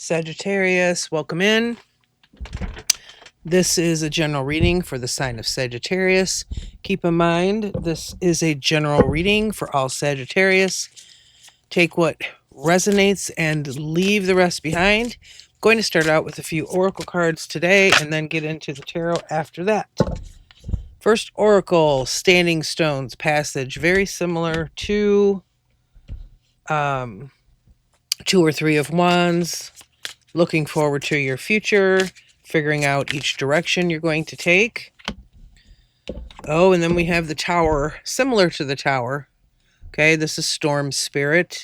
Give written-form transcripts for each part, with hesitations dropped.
Sagittarius, welcome in. This is a general reading for the sign of Sagittarius. Keep in mind, this is a general reading for all Sagittarius. Take what resonates and leave the rest behind. I'm going to start out with a few oracle cards today and then get into the tarot after that. First oracle, Standing Stones passage, very similar to Two or Three of Wands. Looking forward to your future, figuring out each direction you're going to take. Oh, and then we have the Tower, similar to the Tower. Okay, this is Storm Spirit.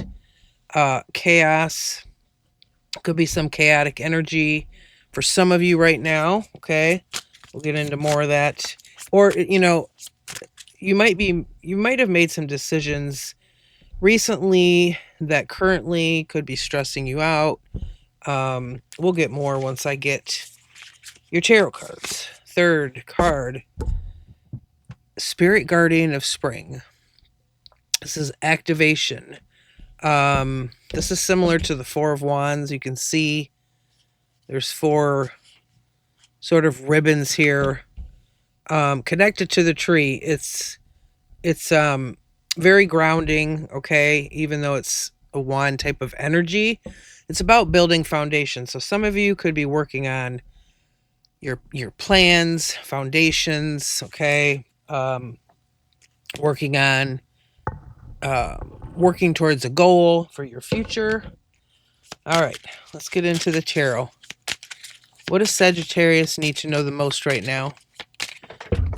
Chaos. Could be some chaotic energy for some of you right now. Okay, we'll get into more of that. Or, you might have made some decisions recently that currently could be stressing you out. We'll get more once I get your tarot cards. Third card, Spirit Guardian of Spring. This is activation. This is similar to the Four of Wands. You can see there's four sort of ribbons here connected to the tree. It's very grounding, okay, even though it's a wand type of energy. It's about building foundation. So some of you could be working on your plans, foundations, okay, working on working towards a goal for your future. All right, let's get into the tarot. What does Sagittarius need to know the most right now?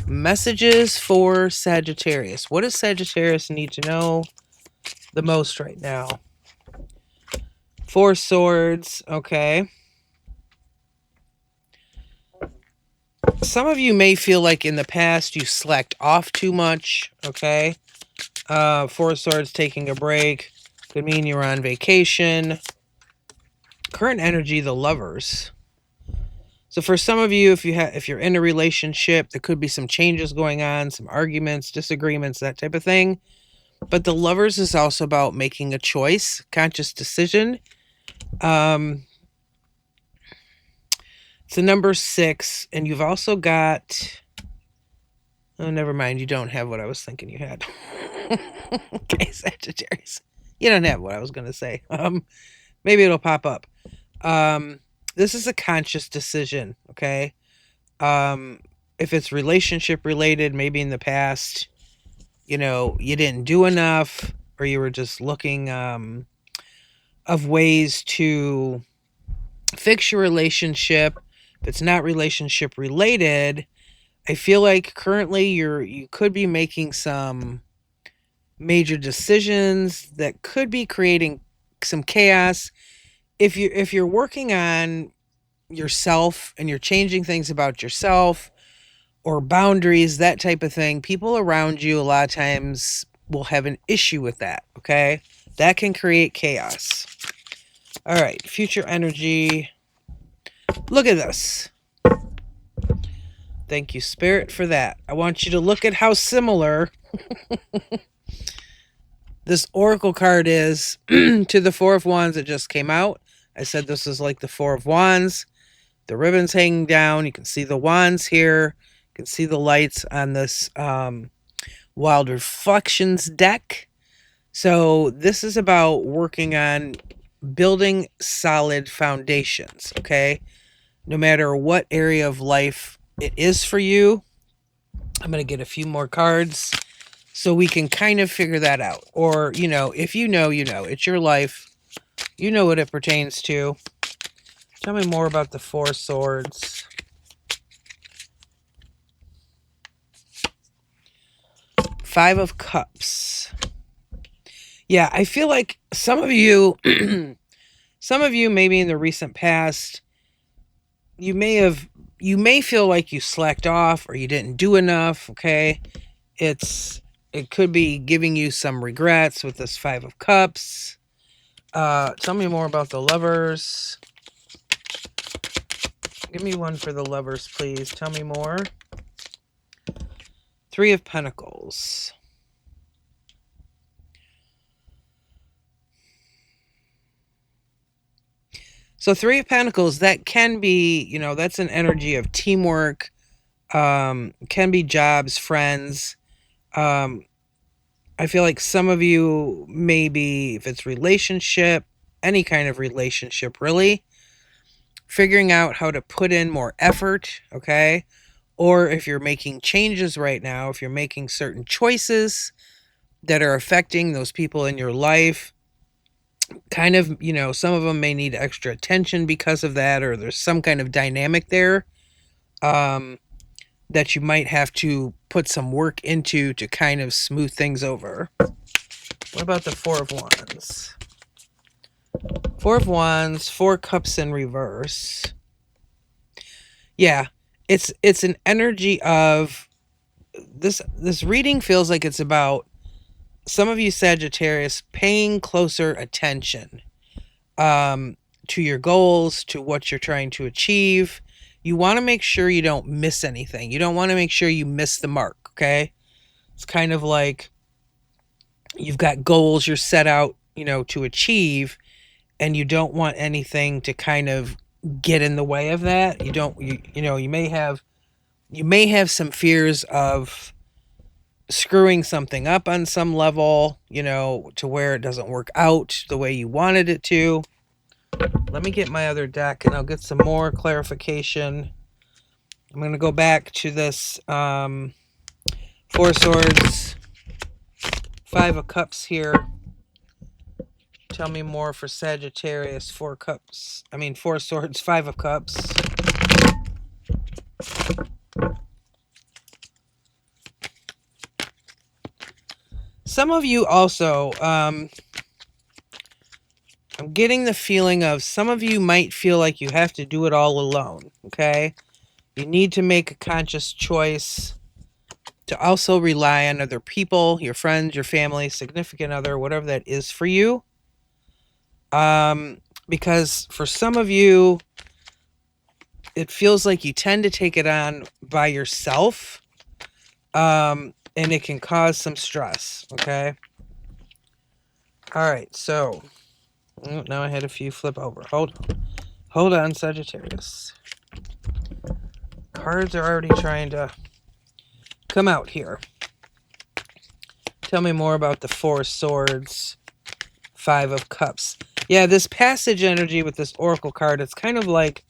Messages for Sagittarius. What does Sagittarius need to know the most right now? Four Swords, okay. Some of you may feel like in the past you slacked off too much, okay? Four of Swords, taking a break. Could mean you're on vacation. Current energy, the Lovers. So for some of you, if you're in a relationship, there could be some changes going on, some arguments, disagreements, that type of thing. But the Lovers is also about making a choice, conscious decision. It's a number 6, and you've also got... Oh, never mind. You don't have what I was thinking you had. Okay, Sagittarius. You don't have what I was going to say. Maybe it'll pop up. This is a conscious decision, okay? If it's relationship related, maybe in the past, you didn't do enough, or you were just looking of ways to fix your relationship. If it's not relationship related, I feel like currently you could be making some major decisions that could be creating some chaos. If you're working on yourself and you're changing things about yourself or boundaries, that type of thing, people around you a lot of times will have an issue with that, okay? That can create chaos. All right, future energy. Look at this. Thank you, Spirit, for that. I want you to look at how similar this oracle card is to the Four of Wands that just came out. I said this is like the Four of Wands. The ribbon's hanging down. You can see the wands here. You can see the lights on this Wild Reflections deck. So this is about working on building solid foundations, okay? No matter what area of life it is for you. I'm going to get a few more cards so we can kind of figure that out. Or, if you know, it's your life. You know what it pertains to. Tell me more about the Four Swords. Five of Cups. Yeah, I feel like some of you maybe in the recent past, you may feel like you slacked off or you didn't do enough, okay? It could be giving you some regrets with this Five of Cups. Tell me more about the Lovers. Give me one for the Lovers, please. Tell me more. Three of Pentacles. So Three of Pentacles, that can be, you know, that's an energy of teamwork, can be jobs, friends. I feel like some of you, maybe if it's relationship, any kind of relationship really, figuring out how to put in more effort, okay? Or if you're making changes right now, if you're making certain choices that are affecting those people in your life, kind of, you know, some of them may need extra attention because of that, or there's some kind of dynamic there that you might have to put some work into to kind of smooth things over. What about the Four of Wands? Four of Wands, Four Cups in reverse. Yeah, it's an energy of this reading feels like it's about some of you Sagittarius paying closer attention to your goals, to what you're trying to achieve. You want to make sure you don't miss anything. You don't want to make sure you miss the mark, okay? It's kind of like you've got goals you're set out, you know, to achieve, and you don't want anything to kind of get in the way of that. You know, you may have some fears of screwing something up on some level, you know, to where it doesn't work out the way you wanted it to. Let me get my other deck and I'll get some more clarification. I'm going to go back to this Four Swords, Five of Cups here. Tell me more for Sagittarius, Four Swords, Five of Cups. Some of you also, I'm getting the feeling of some of you might feel like you have to do it all alone, okay? You need to make a conscious choice to also rely on other people, your friends, your family, significant other, whatever that is for you. Because for some of you, it feels like you tend to take it on by yourself, and it can cause some stress, okay? All right, so now I had a few flip over. Hold on, Sagittarius. Cards are already trying to come out here. Tell me more about the Four Swords, Five of Cups. Yeah, this passage energy with this Oracle card, it's kind of like,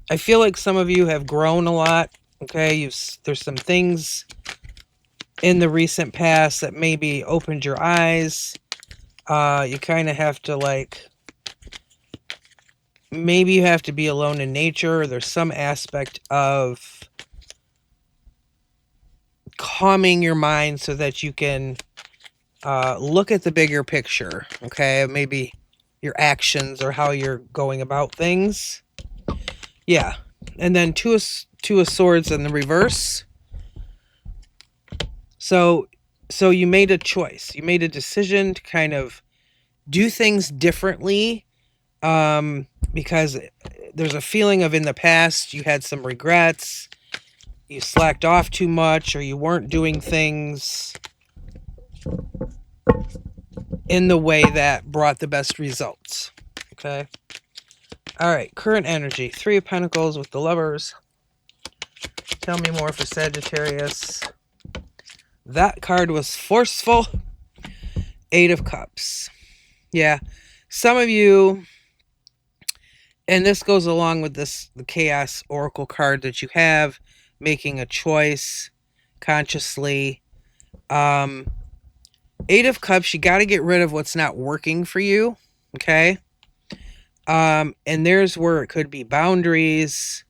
I feel like some of you have grown a lot, okay? There's some things in the recent past that maybe opened your eyes. You kind of have to, like, maybe you have to be alone in nature. There's some aspect of calming your mind so that you can look at the bigger picture, okay? Maybe your actions or how you're going about things. Yeah. And then two of Swords in the reverse. So you made a choice. You made a decision to kind of do things differently, because there's a feeling of in the past you had some regrets, you slacked off too much, or you weren't doing things in the way that brought the best results. Okay. All right. Current energy. Three of Pentacles with the Lovers. Tell me more for Sagittarius. That card was forceful. Eight of Cups. Yeah. Some of you, and this goes along with the Chaos Oracle card that you have, making a choice consciously. Eight of Cups, you got to get rid of what's not working for you, okay? And there's where it could be boundaries.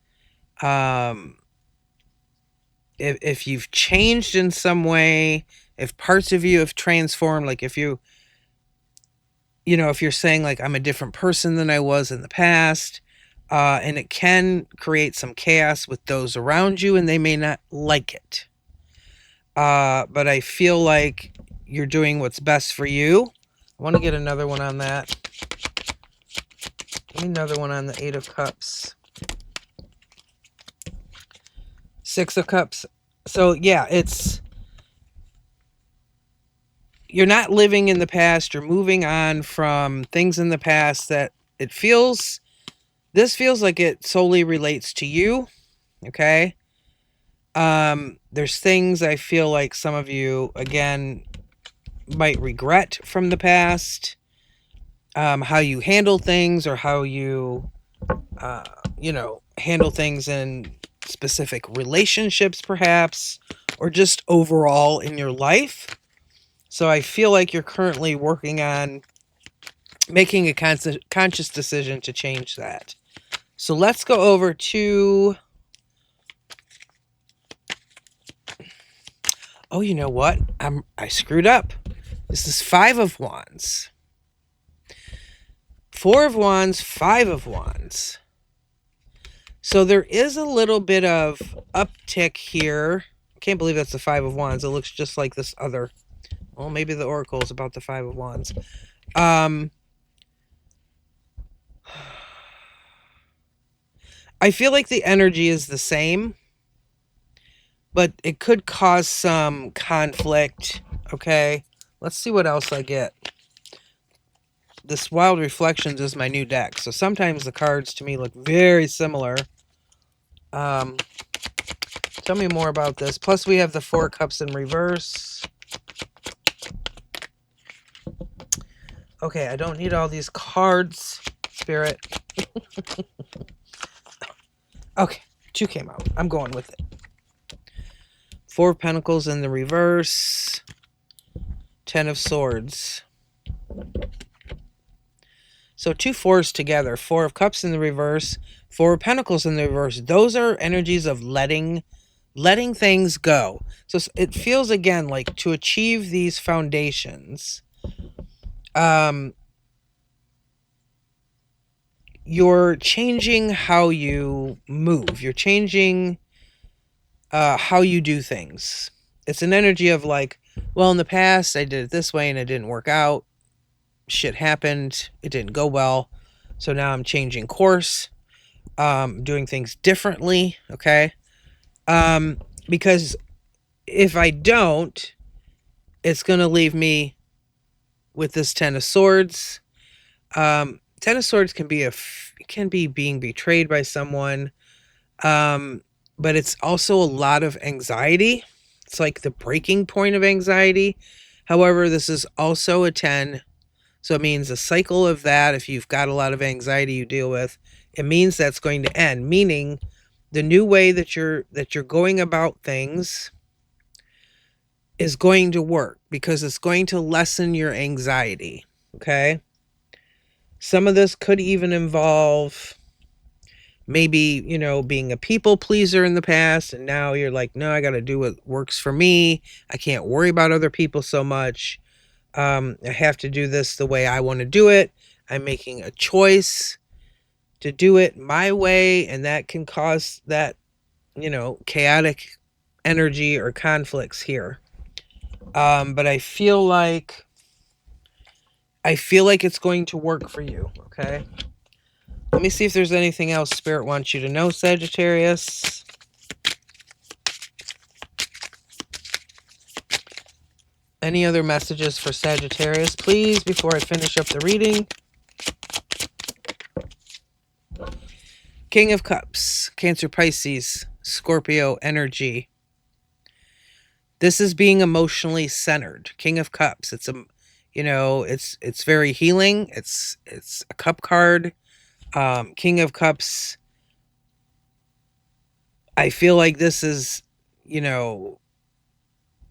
If you've changed in some way, if parts of you have transformed, like if you're saying like, I'm a different person than I was in the past, and it can create some chaos with those around you and they may not like it. But I feel like you're doing what's best for you. I want to get another one on that. Give me another one on the Eight of Cups. Six of Cups. So yeah, you're not living in the past. You're moving on from things in the past that it feels This feels like it solely relates to you, okay? There's things I feel like some of you, again, might regret from the past. How you handle things, or how you, handle things in specific relationships, perhaps, or just overall in your life. So I feel like you're currently working on making a conscious decision to change that. So let's go over to... Oh, you know what? I screwed up. This is 5 of Wands. 4 of Wands, 5 of Wands. So there is a little bit of uptick here. I can't believe that's the 5 of Wands. It looks just like this other. Well, maybe the Oracle is about the 5 of Wands. I feel like the energy is the same, but it could cause some conflict. Okay, let's see what else I get. This Wild Reflections is my new deck, so sometimes the cards to me look very similar. Tell me more about this. Plus we have the 4 Cups in reverse. Okay, I don't need all these cards, Spirit. Okay, 2 came out. I'm going with it. 4 of Pentacles in the reverse. 10 of Swords. So 2 4s together. 4 of Cups in the reverse. 4 of Pentacles in the reverse. Those are energies of letting things go. So it feels, again, like to achieve these foundations, you're changing how you move. You're changing how you do things. It's an energy of like, well, in the past I did it this way and it didn't work out. Shit happened. It didn't go well. So now I'm changing course, doing things differently. Okay. Because if I don't, it's going to leave me with this 10 of Swords. 10 of Swords can be being betrayed by someone. But it's also a lot of anxiety. It's like the breaking point of anxiety. However, this is also a 10. So it means a cycle of that. If you've got a lot of anxiety you deal with, it means that's going to end. Meaning the new way that you're going about things is going to work, because it's going to lessen your anxiety. Okay. Some of this could even involve maybe, being a people pleaser in the past, and now you're like, no, I got to do what works for me. I can't worry about other people so much. I have to do this the way I want to do it. I'm making a choice to do it my way, and that can cause that, chaotic energy or conflicts here. But I feel like it's going to work for you, okay? Let me see if there's anything else Spirit wants you to know, Sagittarius. Any other messages for Sagittarius, please, before I finish up the reading? King of Cups, Cancer, Pisces, Scorpio energy. This is being emotionally centered. King of Cups. It's it's very healing. It's a cup card. King of Cups. I feel like this is,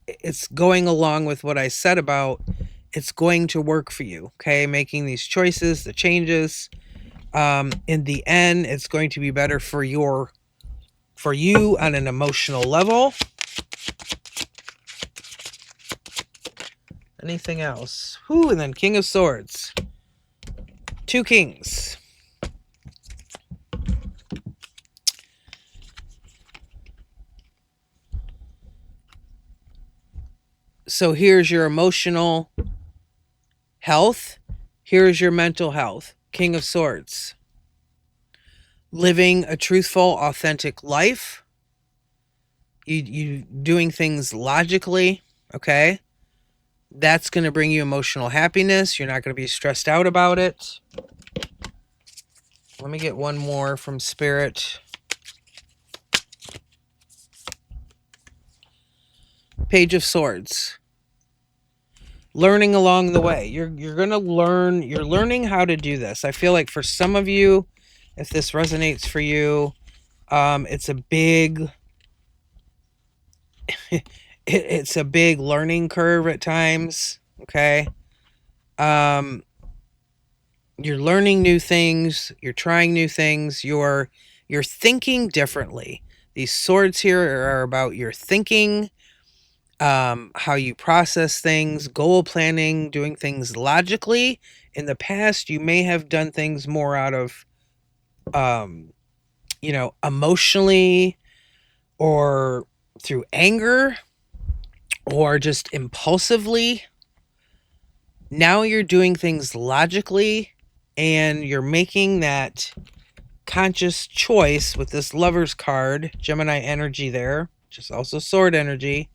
it's going along with what I said about it's going to work for you. Okay, making these choices, the changes. In the end, it's going to be better for you on an emotional level. Anything else? Whew, and then King of Swords. 2 kings. So here's your emotional health. Here's your mental health. King of Swords. Living a truthful, authentic life. You doing things logically, okay? That's going to bring you emotional happiness. You're not going to be stressed out about it. Let me get one more from Spirit. Page of Swords. Learning along the way. You're going to learn. You're learning how to do this. I feel like for some of you, if this resonates for you, it's a big... it's a big learning curve at times. Okay. You're learning new things, you're trying new things, you're thinking differently. These swords here are about your thinking, how you process things, goal planning, doing things logically. In the past, you may have done things more out of, emotionally, or through anger, or just impulsively. Now you're doing things logically, and you're making that conscious choice with this Lover's card, Gemini energy there, which is also sword energy.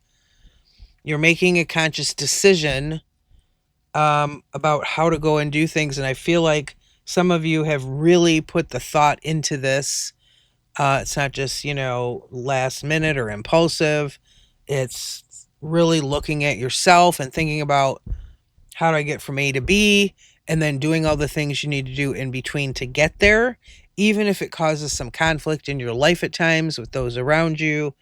You're making a conscious decision about how to go and do things. And I feel like some of you have really put the thought into this. It's not just, last minute or impulsive. It's really looking at yourself and thinking about, how do I get from A to B? And then doing all the things you need to do in between to get there, even if it causes some conflict in your life at times with those around you.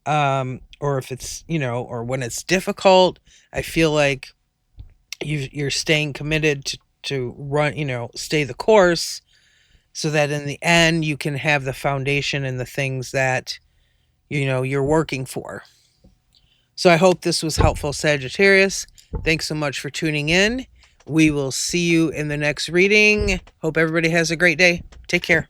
Or if it's, or when it's difficult, I feel like you're staying committed to run, stay the course, so that in the end you can have the foundation and the things that, you're working for. So I hope this was helpful, Sagittarius. Thanks so much for tuning in. We will see you in the next reading. Hope everybody has a great day. Take care.